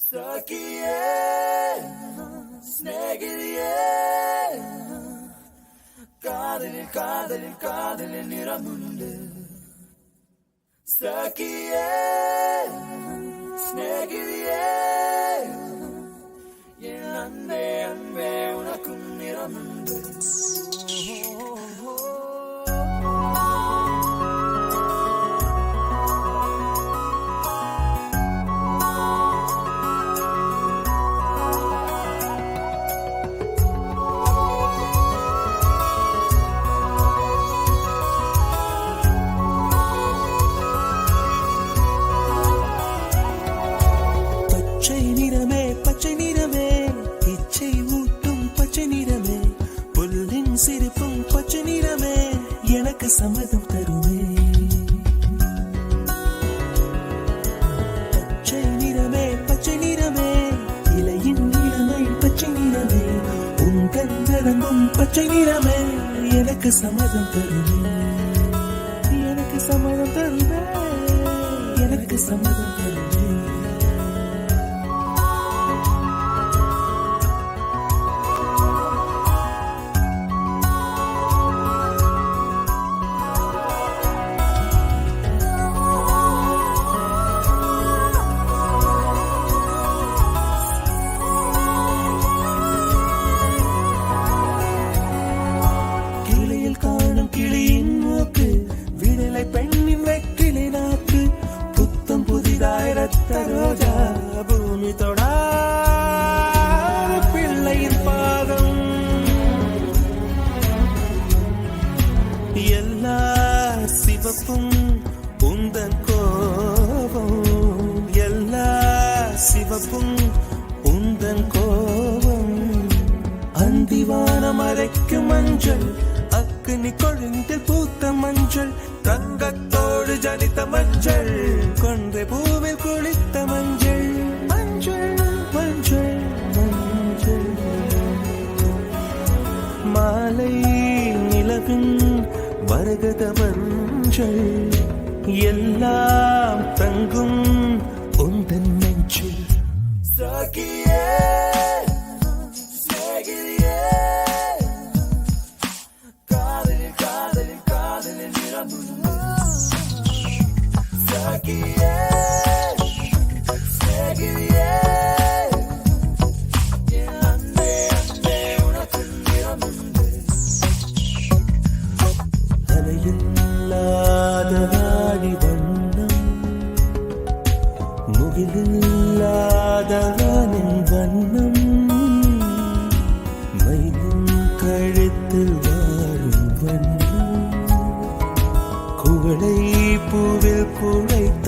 സഖിയേ സ്നേഹിതയേ കാതലിൽ കാതലിൽ കാതലിൽ നിറമുണ്ട് സഖിയേ സ്നേഹിതയേ N അன்பே അன்பே ഉനക്കും നിറമുണ്ട് பச்சை நிறமே இச்சை ஊட்டும் பச்சை நிறமே புல்லின் சிரிப்பும் பச்சை நிறமே எனக்கு சம்மதம் தருமே பச்சை நிறமே இலையின் நிறமை பச்சை நிறமே உங்கள் நரம்பும் பச்சை நிறமே எனக்கு சம்மதம் தருமே எனக்கு சம்மதம் தருமே எனக்கு சம்மதம் தருமே கிளியின் மூக்கு விடலை பெண்ணின் வெற்றிலை நாக்கு புத்தம் புதிதாய் ரத்த ரோஜா பூமி தொடா பிள்ளையின் பாதம் எல்லா சிவப்பும் உந்தன் கோபம் எல்லா சிவப்பும் உந்தன் கோபம் அந்திவானம் அரைக்கும் மஞ்சள் அக்னி கொழுந்தில் பூத்த மஞ்சள் தங்கத்தோடு ஜனித்த மஞ்சள் கொன்றை பூவில் குளித்த மஞ்சள் மஞ்சள் மஞ்சள் மஞ்சள் மாலை நிலவின் மரகத மஞ்சள் எல்லாம் தங்கும் உந்தன் நெஞ்சில் சகியே அலையில்லாத வாடி வண்ணம் முகிலில்லாத வானின் வண்ணம் மயிலின் கழுத்தில் வாழும் வண்ணம் குவளை பூவில் குழைத்த